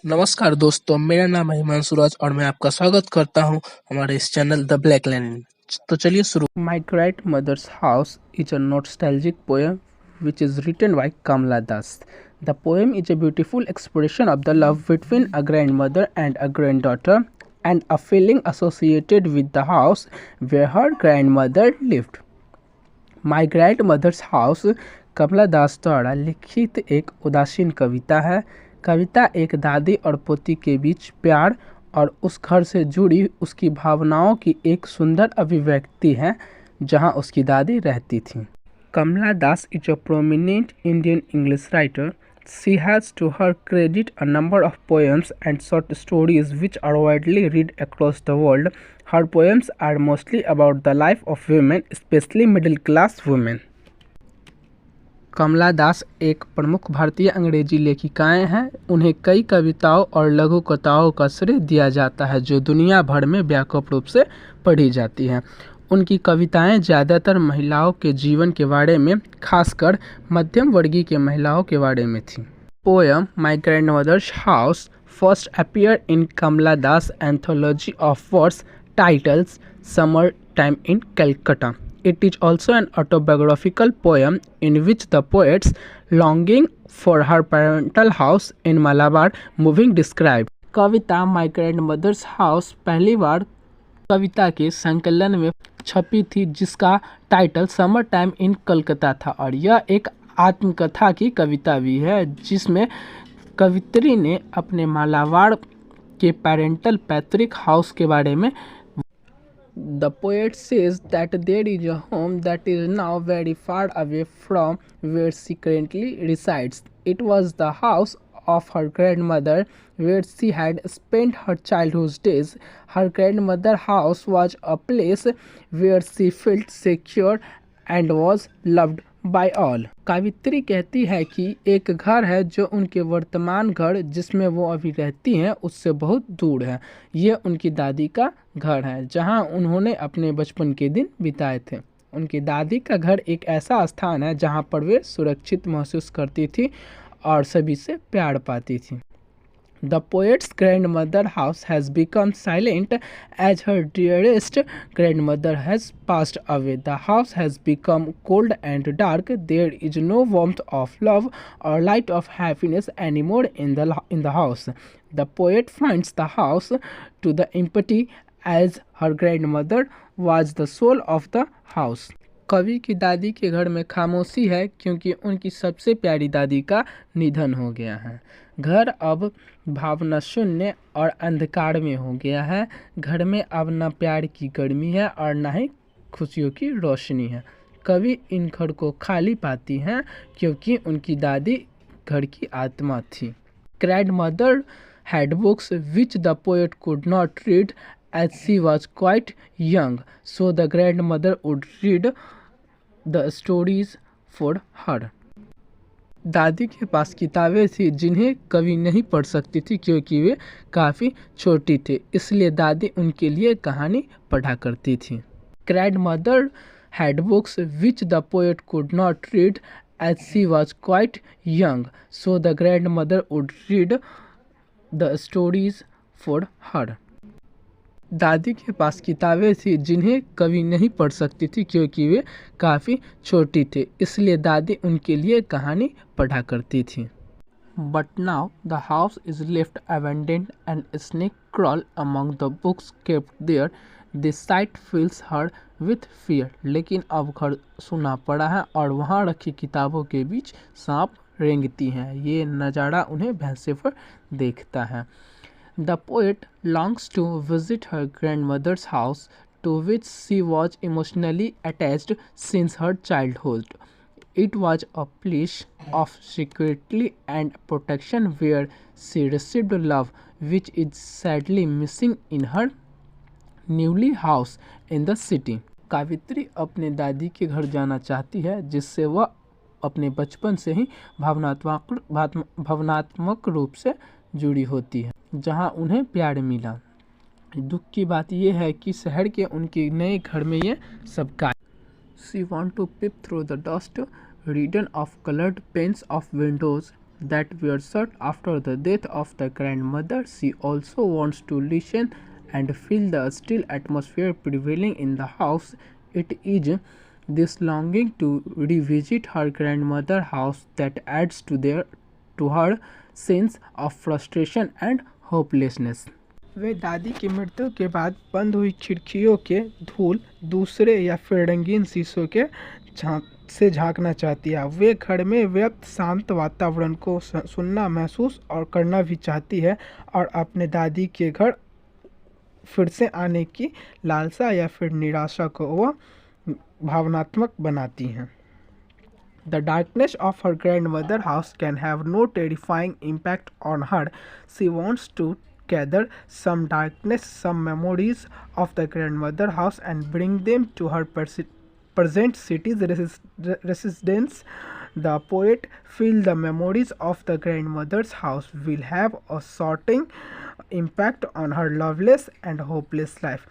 नमस्कार दोस्तों, मेरा नाम है हिमांशु राज और मैं आपका स्वागत करता हूं हमारे इस चैनल द ब्लैक लाइन में। तो चलिए शुरू। My Great Mother's House is a nostalgic poem which is written by Kamala Das. The poem is a beautiful expression of the love between a grandmother and a granddaughter and a feeling associated with the house where her grandmother lived. My grandmother's house Kamala Das द्वारा लिखित एक उदासीन कविता है। कविता एक दादी और पोती के बीच प्यार और उस घर से जुड़ी उसकी भावनाओं की एक सुंदर अभिव्यक्ति है जहां उसकी दादी रहती थी। Kamala Das is a prominent Indian English writer. She has to her credit a number of poems and short stories which are widely read across the world. Her poems are mostly about the life of women, especially middle-class women. कमला दास एक प्रमुख भारतीय अंग्रेजी लेखिकाएं हैं। उन्हें कई कविताओं और लघु कथाओं का श्रेय दिया जाता है जो दुनिया भर में व्यापक रूप से पढ़ी जाती हैं। उनकी कविताएं ज़्यादातर महिलाओं के जीवन के बारे में, खासकर मध्यम वर्गीय के महिलाओं के बारे में थी। Poem my grandmother's house first appear in Kamala Das anthology of words titles summer time in Calcutta. It is also an autobiographical poem in which the poet's longing for her parental house in Malabar moving described. Kavita my grandmother's house पहली बार कविता के संकलन में छपी थी जिसका title summer time इन कलकत्ता था और यह एक आत्मकथा की कविता भी है जिसमें कवित्री ने अपने मालाबार के पैतृक हाउस के बारे में The poet says that there is a home that is now very far away from where she currently resides. It was the house of her grandmother where she had spent her childhood days. Her grandmother's house was a place where she felt secure and was loved by all. कावित्री कहती है कि एक घर है जो उनके वर्तमान घर जिसमें वो अभी रहती हैं उससे बहुत दूर है। ये उनकी दादी का घर है जहां उन्होंने अपने बचपन के दिन बिताए थे। उनकी दादी का घर एक ऐसा स्थान है जहां पर वे सुरक्षित महसूस करती थी और सभी से प्यार पाती थी। The poet's grandmother house has become silent as her dearest grandmother has passed away. The house has become cold and dark. There is no warmth of love or light of happiness anymore in the house. The poet finds the house to the empty as her grandmother was the soul of the house. कवि की दादी के घर में खामोशी है क्योंकि उनकी सबसे प्यारी दादी का निधन हो गया है। घर अब भावना शून्य और अंधकार में हो गया है। घर में अब न प्यार की गर्मी है और न ही खुशियों की रोशनी है। कवि इन घर को खाली पाती हैं क्योंकि उनकी दादी घर की आत्मा थी। Grandmother had books which the poet could not read as she was quite young, so the grandmother would read the stories for her. दादी के पास किताबें थी जिन्हें कवि नहीं पढ़ सकती थी क्योंकि वे काफ़ी छोटी थी, इसलिए दादी उनके लिए कहानी पढ़ा करती थी। Grandmother had books which the poet could not read as she was quite young, so the grandmother would read the stories for her. दादी के पास किताबें थी जिन्हें कवि नहीं पढ़ सकती थी क्योंकि वे काफ़ी छोटी थी, इसलिए दादी उनके लिए कहानी पढ़ा करती थी। But now the house is left abandoned and snakes crawl among the books kept there. This sight fills her with fear. लेकिन अब घर सुना पड़ा है और वहाँ रखी किताबों के बीच सांप रेंगती हैं। ये नज़ारा उन्हें भैंसे पर देखता है। The poet longs to visit her grandmother's house, to which she was emotionally attached since her childhood. It was a place of security and protection where she received love, which is sadly missing in her newly house in the city. कावित्री अपने दादी के घर जाना चाहती है जिससे वह अपने बचपन से ही भावनात्मक रूप से जुड़ी होती है, जहां उन्हें प्यार मिला। दुख की बात यह है कि शहर के उनके नए घर में ये सब गायब। She want to peep through the dust ridden of colored panes of windows that were shut after the death of the grandmother. She also wants to listen and feel the still atmosphere prevailing in the house. It is this longing to revisit her grandmother's house that adds to her sense of frustration and hopelessness. वे दादी की मृत्यु के बाद बंद हुई खिड़कियों के धूल दूसरे या फिर रंगीन शीशों के झांकना चाहती है। वे घर में व्यक्त शांत वातावरण को सुनना, महसूस और करना भी चाहती है और अपने दादी के घर फिर से आने की लालसा या फिर निराशा को वह भावनात्मक बनाती हैं। The darkness of her grandmother's house can have no terrifying impact on her. She wants to gather some darkness, some memories of the grandmother's house and bring them to her present city's residence. The poet feels the memories of the grandmother's house will have a sorting impact on her loveless and hopeless life.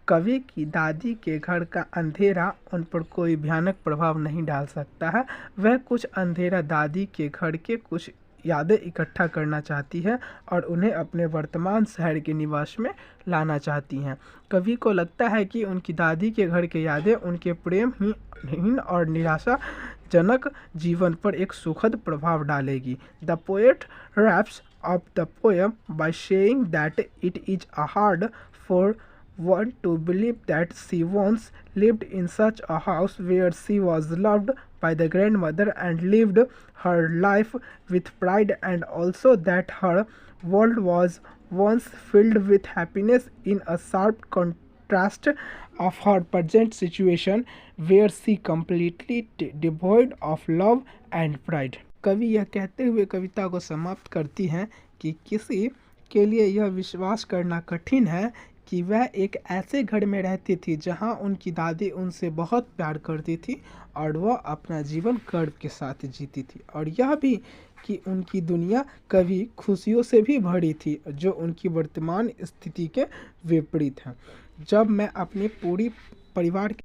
कवि की दादी के घर का अंधेरा उन पर कोई भयानक प्रभाव नहीं डाल सकता है। वह कुछ अंधेरा दादी के घर के कुछ यादें इकट्ठा करना चाहती है और उन्हें अपने वर्तमान शहर के निवास में लाना चाहती हैं। कवि को लगता है कि उनकी दादी के घर की यादें उनके प्रेमहीन और निराशाजनक जीवन पर एक सुखद प्रभाव डालेगी। The poet wraps up the poem by saying that it is hard for one to believe that she once lived in such a house where she was loved by the grandmother and lived her life with pride, and also that her world was once filled with happiness, in a sharp contrast of her present situation where she completely devoid of love and pride. कवि यह कहते हुए कविता को समाप्त करती हैं कि किसी के लिए यह विश्वास करना कठिन है कि वह एक ऐसे घर में रहती थी जहां उनकी दादी उनसे बहुत प्यार करती थी और वह अपना जीवन गर्व के साथ जीती थी, और यह भी कि उनकी दुनिया कभी खुशियों से भी भरी थी जो उनकी वर्तमान स्थिति के विपरीत है। जब मैं अपने पूरी परिवार के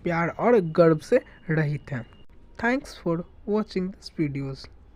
प्यार और गर्व से रहित हैं। Thanks for watching this videos.